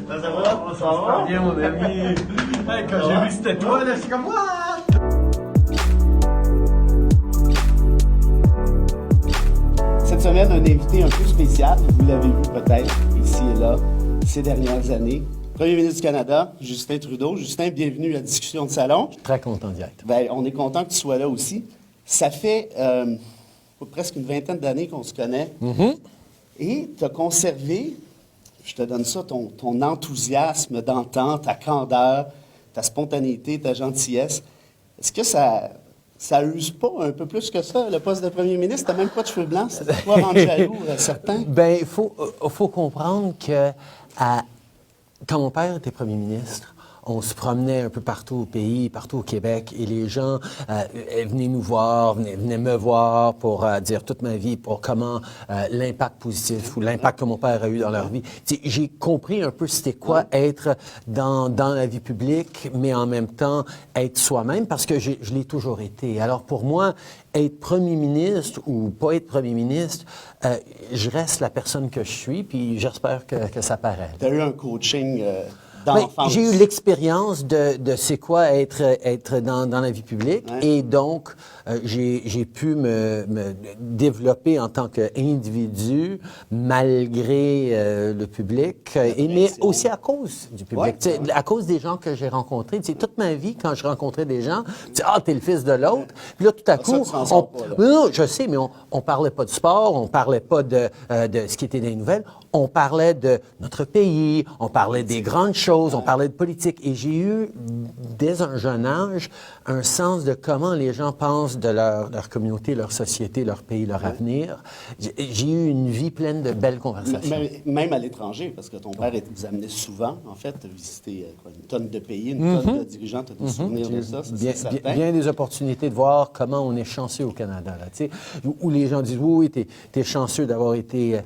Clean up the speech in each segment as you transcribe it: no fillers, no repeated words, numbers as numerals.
Ça va? Ça va? Bien, mon ami. Hey, quand j'ai vu que c'était toi, là, je suis comme, what? Cette semaine, un invité un peu spécial. Vous l'avez vu peut-être ici et là ces dernières années. Premier ministre du Canada, Justin Trudeau. Justin, bienvenue à Discussion de salon. Très content d'y être. Bien, on est content que tu sois là aussi. Ça fait presque une vingtaine d'années qu'on se connaît. Et tu as conservé, je te donne ça, ton enthousiasme d'antan, ta candeur, ta spontanéité, ta gentillesse. Est-ce que ça use pas un peu plus que ça, le poste de premier ministre? Tu n'as même pas de cheveux blancs, ça doit pas rendre jaloux, certains. Bien, il faut comprendre que quand mon père était premier ministre, on se promenait un peu partout au pays, partout au Québec, et les gens venaient nous voir, venaient me voir pour dire toute ma vie, pour comment l'impact positif ou l'impact que mon père a eu dans leur vie. T'sais, j'ai compris un peu c'était quoi être dans la vie publique, mais en même temps être soi-même, parce que je l'ai toujours été. Alors pour moi, être premier ministre ou pas être premier ministre, je reste la personne que je suis, puis j'espère que ça paraît. Tu as eu un coaching d'enfance. J'ai eu l'expérience de c'est quoi être dans la vie publique, et donc j'ai pu me développer en tant qu'individu malgré le public, mais aussi à cause du public, à cause des gens que j'ai rencontrés. Toute ma vie, quand je rencontrais des gens, t'es le fils de l'autre. Puis là, tout à coup, non, je sais, mais on parlait pas de sport, on parlait pas de ce qui était dans les nouvelles, on parlait de notre pays, on parlait des grandes choses, on parlait de politique. Et j'ai eu, dès un jeune âge, un sens de comment les gens pensent de leur communauté, leur société, leur pays, leur avenir. J'ai eu une vie pleine de belles conversations. Même à l'étranger, parce que ton père vous amenait souvent, en fait, visiter une tonne de pays, une tonne de dirigeants. Tu as des souvenirs de ça, c'est certain. Bien des opportunités de voir comment on est chanceux au Canada, là, où les gens disent, oui, t'es chanceux d'avoir été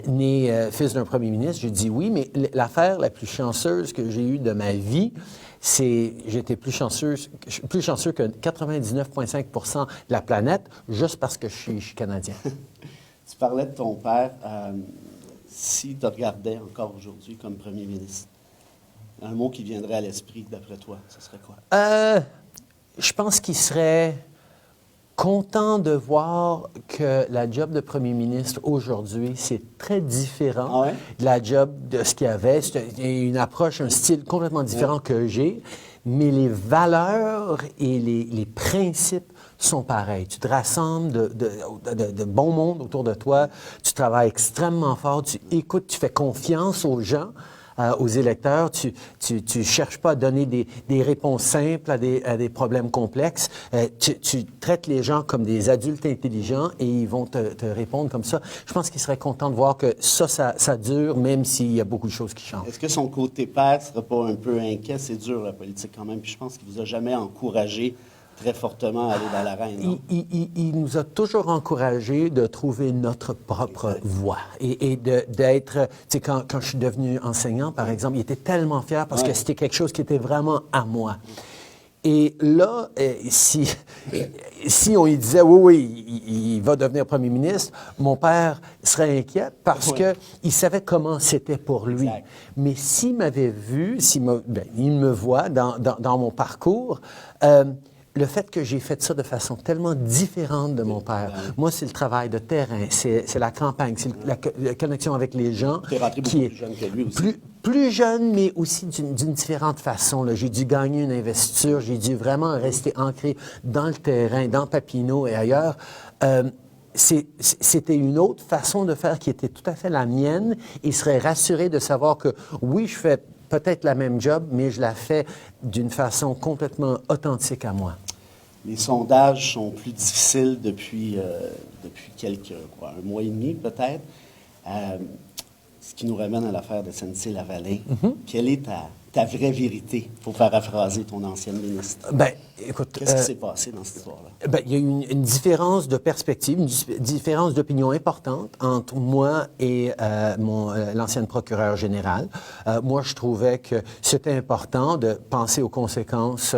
né fils d'un premier ministre. Je dis oui, mais l'affaire la plus chanceuse que j'ai eue de ma vie, j'étais plus chanceux que 99,5% de la planète, juste parce que je suis Canadien. Tu parlais de ton père. Si tu regardais encore aujourd'hui comme premier ministre, un mot qui viendrait à l'esprit, d'après toi, ce serait quoi? Je pense qu'il serait content de voir que la job de premier ministre aujourd'hui, c'est très différent de la job de ce qu'il y avait. C'est une approche, un style complètement différent que j'ai, mais les valeurs et les principes sont pareils. Tu te rassembles de bon monde autour de toi, tu travailles extrêmement fort, tu écoutes, tu fais confiance aux gens, aux électeurs. Tu cherches pas à donner des réponses simples à des problèmes complexes. Tu traites les gens comme des adultes intelligents et ils vont te répondre comme ça. Je pense qu'il serait content de voir que ça dure, même s'il y a beaucoup de choses qui changent. Est-ce que son côté père ne serait pas un peu inquiet? C'est dur, la politique, quand même. Puis je pense qu'il vous a jamais encouragé très fortement à aller dans l'arène. Il nous a toujours encouragés de trouver notre propre voie et d'être... Tu sais, quand je suis devenu enseignant, par exemple, il était tellement fier parce que c'était quelque chose qui était vraiment à moi. Et là, si on lui disait, oui, il va devenir premier ministre, mon père serait inquiet parce que il savait comment c'était pour lui. Exact. Mais s'il m'avait vu, il me voit dans mon parcours, le fait que j'ai fait ça de façon tellement différente de mon père. Moi, c'est le travail de terrain, c'est la campagne, c'est la connexion avec les gens. Tu es rentré beaucoup plus jeune que lui aussi. Plus jeune, mais aussi d'une différente façon. J'ai dû gagner une investiture, j'ai dû vraiment rester ancré dans le terrain, dans Papineau et ailleurs. C'était une autre façon de faire qui était tout à fait la mienne. Il serait rassuré de savoir que, oui, je fais peut-être la même job, mais je la fais d'une façon complètement authentique à moi. Les sondages sont plus difficiles depuis un mois et demi peut-être. Ce qui nous ramène à l'affaire de SNC-Lavalin. Quelle est ta vraie vérité, pour paraphraser ton ancienne ministre? Ben, écoute... Qu'est-ce qui s'est passé dans cette histoire-là? Ben, il y a eu une différence de perspective, différence d'opinion importante entre moi et l'ancienne procureure générale. Moi, je trouvais que c'était important de penser aux conséquences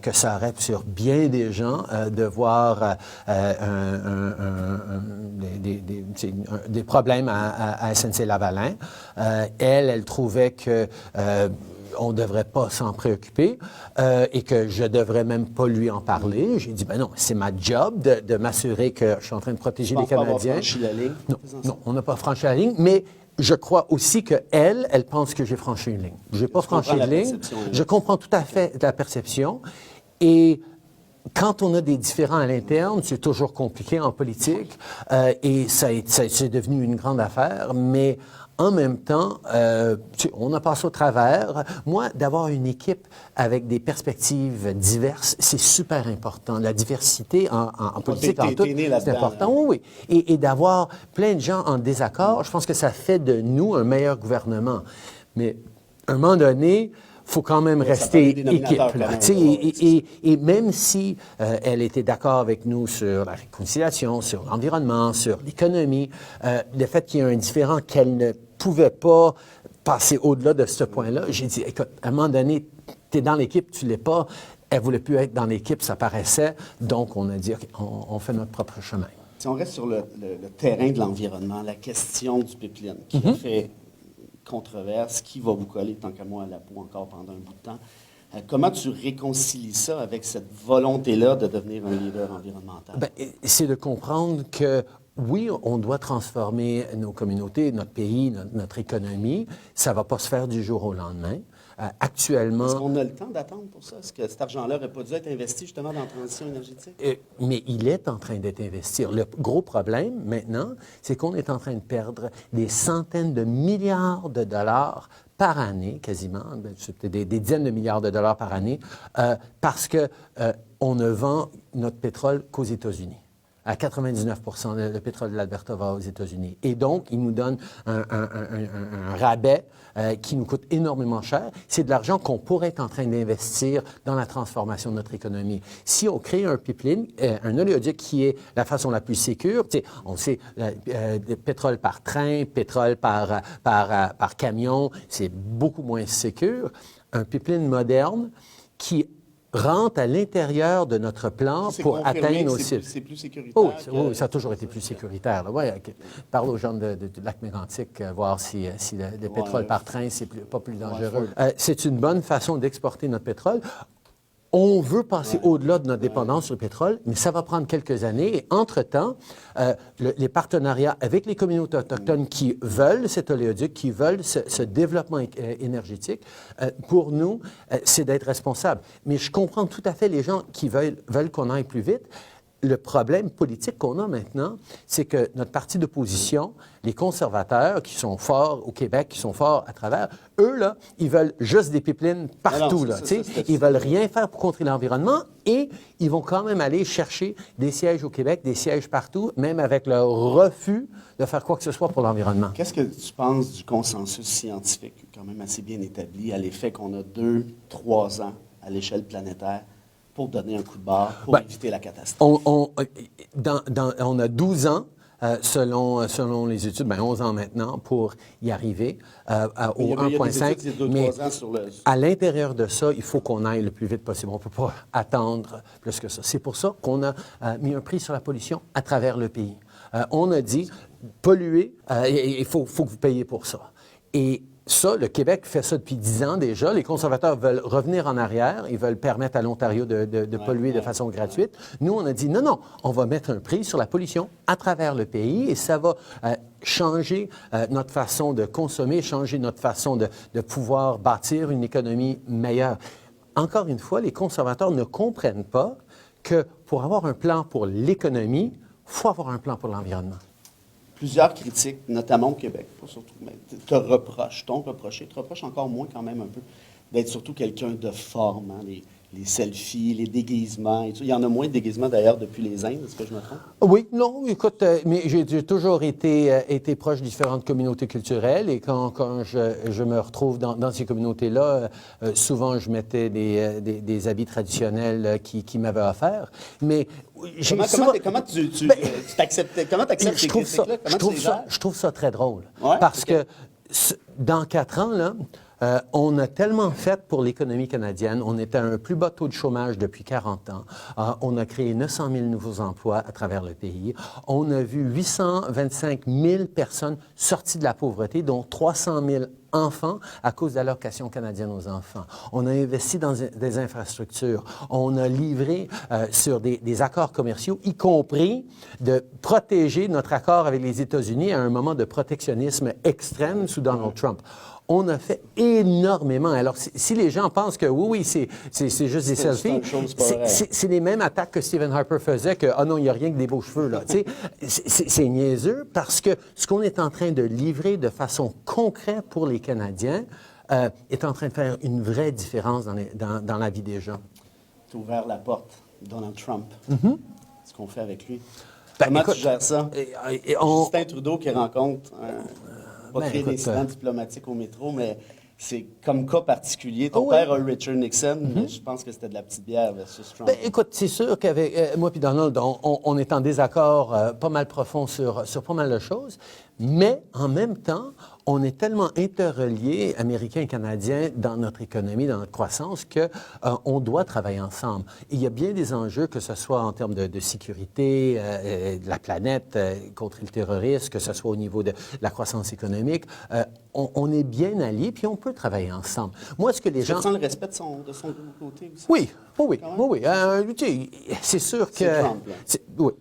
que ça aurait sur bien des gens de voir des problèmes à SNC-Lavalin. Elle trouvait que on ne devrait pas s'en préoccuper et que je ne devrais même pas lui en parler. J'ai dit, ben non, c'est ma job de m'assurer que je suis en train de protéger les Canadiens. Tu n'as pas franchi la ligne? Non, on n'a pas franchi la ligne, mais je crois aussi qu'elle pense que j'ai franchi une ligne. Je n'ai pas franchi une ligne. Je comprends tout à fait la perception. Et quand on a des différends à l'interne, c'est toujours compliqué en politique et c'est devenu une grande affaire, mais en même temps, on a passé au travers. Moi, d'avoir une équipe avec des perspectives diverses, c'est super important. La diversité en politique, en tout, c'est important. Oui, oui. Et d'avoir plein de gens en désaccord, je pense que ça fait de nous un meilleur gouvernement. Mais à un moment donné, il faut quand même rester équipe. Là, et même si elle était d'accord avec nous sur la réconciliation, sur l'environnement, sur l'économie, le fait qu'il y ait un différend qu'elle ne pouvait pas passer au-delà de ce point-là, j'ai dit, écoute, à un moment donné, tu es dans l'équipe, tu ne l'es pas. Elle ne voulait plus être dans l'équipe, ça paraissait. Donc, on a dit, OK, on fait notre propre chemin. Si on reste sur le terrain de l'environnement, la question du pipeline, qui a fait controverse, qui va vous coller tant qu'à moi à la peau encore pendant un bout de temps. Comment tu réconcilies ça avec cette volonté-là de devenir un leader environnemental? Bien, c'est de comprendre que oui, on doit transformer nos communautés, notre pays, notre économie. Ça ne va pas se faire du jour au lendemain. Actuellement... Est-ce qu'on a le temps d'attendre pour ça? Est-ce que cet argent-là n'aurait pas dû être investi justement dans la transition énergétique? Mais il est en train d'être investi. Le gros problème maintenant, c'est qu'on est en train de perdre des centaines de milliards de dollars par année, quasiment, des dizaines de milliards de dollars par année, parce qu'on ne vend notre pétrole qu'aux États-Unis. À 99 % le pétrole de l'Alberta va aux États-Unis. Et donc, ils nous donnent un rabais qui nous coûte énormément cher. C'est de l'argent qu'on pourrait être en train d'investir dans la transformation de notre économie. Si on crée un pipeline, un oléoduc qui est la façon la plus sécure, on sait, pétrole par train, pétrole par camion, c'est beaucoup moins sécure. Un pipeline moderne qui rentre à l'intérieur de notre plan pour atteindre nos cibles. C'est plus sécuritaire. Oui, ça a toujours été plus sécuritaire. Là. Ouais, parle aux gens du lac Mégantic, voir si le pétrole par train, c'est pas plus dangereux. C'est une bonne façon d'exporter notre pétrole. On veut passer au-delà de notre dépendance sur le pétrole, mais ça va prendre quelques années. Et entre-temps, les partenariats avec les communautés autochtones qui veulent cet oléoduc, qui veulent ce développement énergétique, pour nous, c'est d'être responsable. Mais je comprends tout à fait les gens qui veulent qu'on aille plus vite. Le problème politique qu'on a maintenant, c'est que notre parti d'opposition, les conservateurs qui sont forts au Québec, qui sont forts à travers, eux, là, ils veulent juste des pipelines partout. Ils veulent rien faire pour contrer l'environnement et ils vont quand même aller chercher des sièges au Québec, des sièges partout, même avec leur refus de faire quoi que ce soit pour l'environnement. Qu'est-ce que tu penses du consensus scientifique, quand même assez bien établi, à l'effet qu'on a 2-3 ans à l'échelle planétaire pour donner un coup de barre, pour éviter la catastrophe? On a 12 ans, selon les études, 11 ans maintenant, pour y arriver au 1,5. Mais à l'intérieur de ça, il faut qu'on aille le plus vite possible. On ne peut pas attendre plus que ça. C'est pour ça qu'on a mis un prix sur la pollution à travers le pays. On a dit, polluer, il faut que vous payiez pour ça. Et ça, le Québec fait ça depuis 10 ans déjà. Les conservateurs veulent revenir en arrière. Ils veulent permettre à l'Ontario de polluer de façon gratuite. Nous, on a dit non, on va mettre un prix sur la pollution à travers le pays et ça va changer notre façon de consommer, changer notre façon de pouvoir bâtir une économie meilleure. Encore une fois, les conservateurs ne comprennent pas que pour avoir un plan pour l'économie, il faut avoir un plan pour l'environnement. Plusieurs critiques, notamment au Québec, pas surtout, mais te reprochent encore moins quand même un peu, d'être surtout quelqu'un de forme. Hein, les selfies, les déguisements et tout. Il y en a moins de déguisements d'ailleurs depuis les Indes, est-ce que je me trompe? Oui, non, écoute, mais j'ai toujours été proche de différentes communautés culturelles et quand je me retrouve dans ces communautés-là, souvent je mettais des habits traditionnels qui m'avaient offert. Mais comment tu t'acceptes ces critiques-là? Je trouve ça très drôle. Ouais, parce que dans 4 ans, là, on a tellement fait pour l'économie canadienne. On était à un plus bas taux de chômage depuis 40 ans. On a créé 900 000 nouveaux emplois à travers le pays. On a vu 825 000 personnes sorties de la pauvreté, dont 300 000 enfants à cause de l'allocation canadienne aux enfants. On a investi dans des infrastructures. On a livré sur des accords commerciaux, y compris de protéger notre accord avec les États-Unis à un moment de protectionnisme extrême sous Donald Trump. On a fait énormément. Alors, si les gens pensent que oui, c'est juste des selfies, c'est les mêmes attaques que Stephen Harper faisait, que « Ah non, il n'y a rien que des beaux cheveux, là. » C'est niaiseux parce que ce qu'on est en train de livrer de façon concrète pour les Canadiens est en train de faire une vraie différence dans la vie des gens. Tu as ouvert la porte, Donald Trump. Ce qu'on fait avec lui. Comment tu gères ça? Justin Trudeau qui rencontre... Pas créer des incidents diplomatiques au métro, mais c'est comme cas particulier. Ton père a Richard Nixon, mais je pense que c'était de la petite bière versus Trump. Écoute, c'est sûr qu'avec moi et Donald, on est en désaccord pas mal profond sur pas mal de choses, mais en même temps, on est tellement interreliés, Américains et Canadiens, dans notre économie, dans notre croissance, qu'on doit travailler ensemble. Et il y a bien des enjeux, que ce soit en termes de sécurité, de la planète, contre le terrorisme, que ce soit au niveau de la croissance économique. On est bien alliés, puis on peut travailler ensemble. Moi, ce que les gens... Tu sens le respect de son côté aussi? Oui. C'est sûr que... C'est Trump, là. Oui,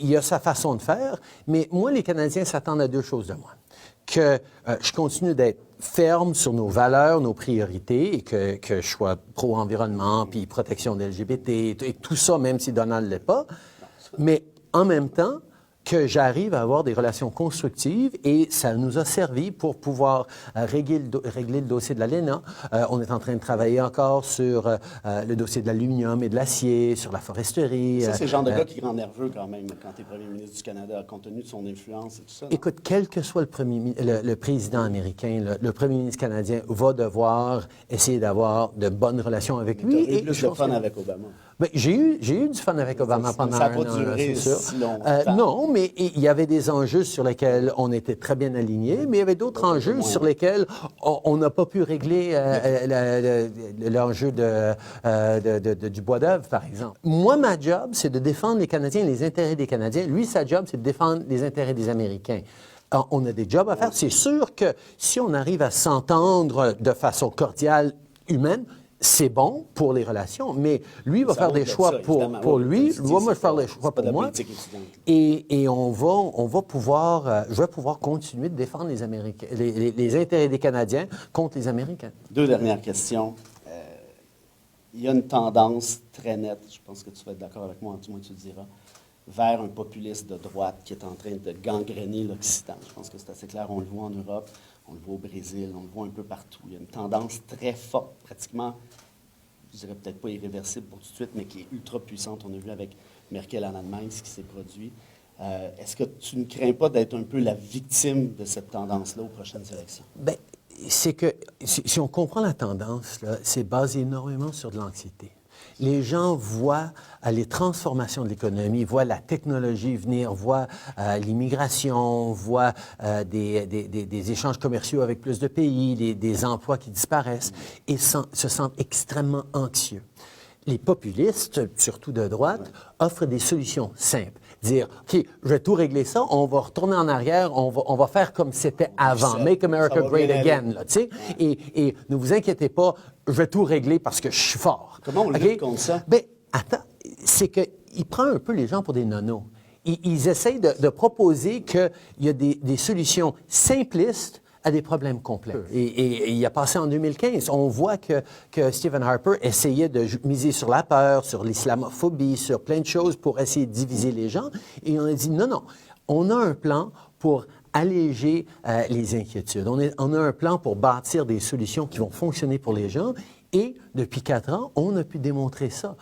il a sa façon de faire, mais moi, les Canadiens s'attendent à 2 choses de moi. Que je continue d'être ferme sur nos valeurs, nos priorités, et que je sois pro-environnement, puis protection des LGBT, et tout ça, même si Donald ne l'est pas. Mais en même temps, que j'arrive à avoir des relations constructives et ça nous a servi pour pouvoir régler le dossier de l'ALENA. On est en train de travailler encore sur le dossier de l'aluminium et de l'acier, sur la foresterie. Ça, c'est le genre de gars qui rend nerveux quand même quand tu es premier ministre du Canada, compte tenu de son influence et tout ça. Non? Écoute, quel que soit le président américain, le premier ministre canadien va devoir essayer d'avoir de bonnes relations avec lui. Tu as eu plus de fun avec Obama. Ben, j'ai eu du fun avec Obama pendant un an. Ça n'a pas duré si longtemps. Non, mais il y avait des enjeux sur lesquels on était très bien alignés, mais il y avait d'autres enjeux sur lesquels on n'a pas pu régler l'enjeu du bois d'œuvre, par exemple. Moi, ma job, c'est de défendre les Canadiens et les intérêts des Canadiens. Lui, sa job, c'est de défendre les intérêts des Américains. Alors, on a des jobs à faire. C'est sûr que si on arrive à s'entendre de façon cordiale, humaine, c'est bon pour les relations, mais lui va faire des choix pour lui, moi je vais faire des choix pour moi, et on va pouvoir, je vais pouvoir continuer de défendre les Américains, les intérêts des Canadiens contre les Américains. 2 dernières questions. Il y a une tendance très nette, je pense que tu vas être d'accord avec moi, du moins tu le diras, vers un populiste de droite qui est en train de gangréner l'Occident. Je pense que c'est assez clair, on le voit en Europe. On le voit au Brésil, on le voit un peu partout. Il y a une tendance très forte, pratiquement, je dirais peut-être pas irréversible pour tout de suite, mais qui est ultra puissante. On a vu avec Merkel en Allemagne ce qui s'est produit. Est-ce que tu ne crains pas d'être un peu la victime de cette tendance-là aux prochaines élections? Bien, c'est que, si on comprend la tendance, là, c'est basé énormément sur de l'anxiété. Les gens voient les transformations de l'économie, voient la technologie venir, voient l'immigration, voient des échanges commerciaux avec plus de pays, des emplois qui disparaissent et se sentent extrêmement anxieux. Les populistes, surtout de droite, offrent des solutions simples. Dire, OK, je vais tout régler ça, on va retourner en arrière, on va faire comme c'était avant. Make America Great Again, là, tu sais. Et ne vous inquiétez pas, je vais tout régler parce que je suis fort. Comment on lutte contre ça? Bien, attends, c'est qu'il prend un peu les gens pour des nonos. Ils essayent de proposer qu'il y a des solutions simplistes à des problèmes complexes. Et il a passé en 2015. On voit que Stephen Harper essayait de miser sur la peur, sur l'islamophobie, sur plein de choses pour essayer de diviser les gens. Et on a dit non, on a un plan pour alléger les inquiétudes. On a un plan pour bâtir des solutions qui vont fonctionner pour les gens. Et depuis 4 ans, on a pu démontrer ça,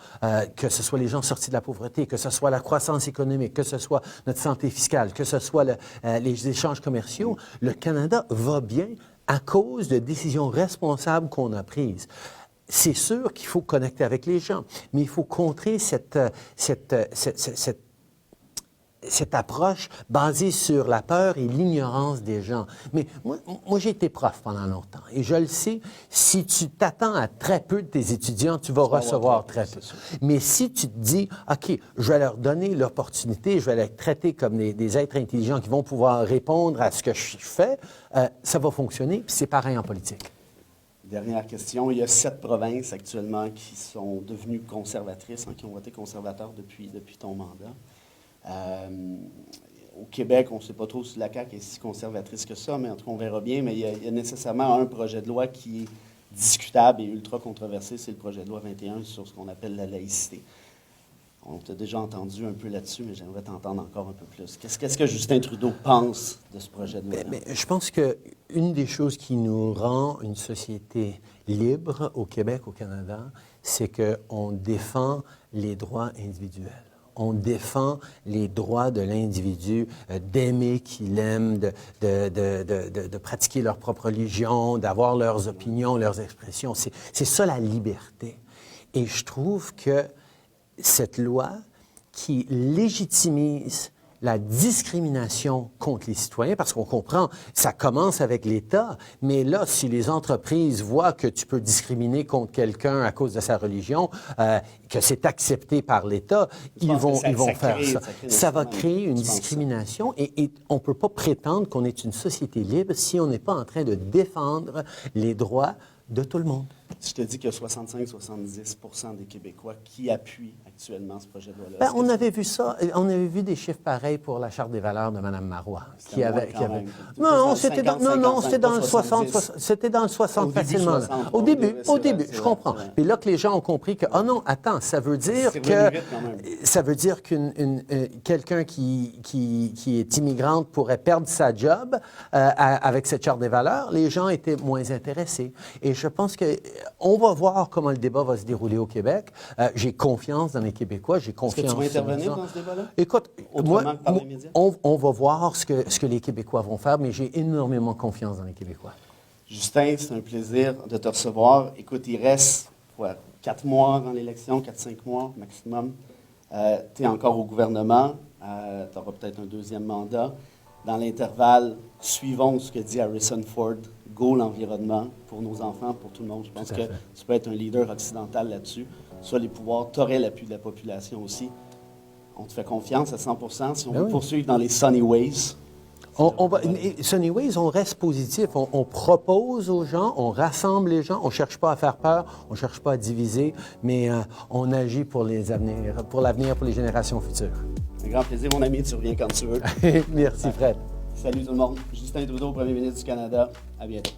que ce soit les gens sortis de la pauvreté, que ce soit la croissance économique, que ce soit notre santé fiscale, que ce soit les échanges commerciaux. Le Canada va bien à cause de décisions responsables qu'on a prises. C'est sûr qu'il faut connecter avec les gens, mais il faut contrer cette approche basée sur la peur et l'ignorance des gens. Mais moi, j'ai été prof pendant longtemps et je le sais, si tu t'attends à très peu de tes étudiants, tu vas recevoir très peu. Mais si tu te dis, OK, je vais leur donner l'opportunité, je vais les traiter comme des êtres intelligents qui vont pouvoir répondre à ce que je fais, ça va fonctionner, puis c'est pareil en politique. Dernière question. Il y a 7 provinces actuellement qui sont devenues conservatrices, qui ont voté conservateur depuis ton mandat. Au Québec, on ne sait pas trop si la CAQ est si conservatrice que ça, mais en tout cas, on verra bien. Mais il y a nécessairement un projet de loi qui est discutable et ultra controversé, c'est le projet de loi 21 sur ce qu'on appelle la laïcité. On t'a déjà entendu un peu là-dessus, mais j'aimerais t'entendre encore un peu plus. Qu'est-ce que Justin Trudeau pense de ce projet de loi? Je pense qu'une des choses qui nous rend une société libre au Québec, au Canada, c'est qu'on défend les droits individuels. On défend les droits de l'individu d'aimer qu'il aime, de pratiquer leur propre religion, d'avoir leurs opinions, leurs expressions. C'est ça la liberté. Et je trouve que cette loi qui légitimise la discrimination contre les citoyens, parce qu'on comprend, ça commence avec l'État, mais là, si les entreprises voient que tu peux discriminer contre quelqu'un à cause de sa religion, que c'est accepté par l'État, ils vont faire ça. Ça va créer une discrimination et on ne peut pas prétendre qu'on est une société libre si on n'est pas en train de défendre les droits de tout le monde. Je te dis qu'il y a 65-70% des Québécois qui appuient actuellement ce projet de loi-là. Ben, on avait vu ça. On avait vu des chiffres pareils pour la Charte des valeurs de Mme Marois. Non, c'était dans le 60. C'était dans le 60 facilement. Au début, je comprends. Puis là que les gens ont compris que, oh non, attends, ça veut dire quelqu'un qui est immigrante pourrait perdre sa job avec cette Charte des valeurs. Les gens étaient moins intéressés. Et je pense qu'on va voir comment le débat va se dérouler au Québec. J'ai confiance dans les Québécois, j'ai confiance... Est-ce que tu vas intervenir dans ce débat-là? Écoute, on va voir ce que les Québécois vont faire, mais j'ai énormément confiance dans les Québécois. Justin, c'est un plaisir de te recevoir. Écoute, il reste 4 mois avant l'élection, 4-5 mois maximum. Tu es encore au gouvernement, tu auras peut-être un deuxième mandat. Dans l'intervalle, suivons ce que dit Harrison Ford, go l'environnement pour nos enfants, pour tout le monde. Je pense que tu peux être un leader occidental là-dessus. Soit les pouvoirs, tu aurais l'appui de la population aussi. On te fait confiance à 100%. Si on veut poursuivre dans les Sunny Ways. Sunny Ways, on reste positif. On propose aux gens, on rassemble les gens, on ne cherche pas à faire peur, on ne cherche pas à diviser, mais on agit pour l'avenir, pour les générations futures. Un grand plaisir, mon ami. Tu reviens quand tu veux. Merci, Fred. Salut tout le monde. Justin Trudeau, premier ministre du Canada. À bientôt.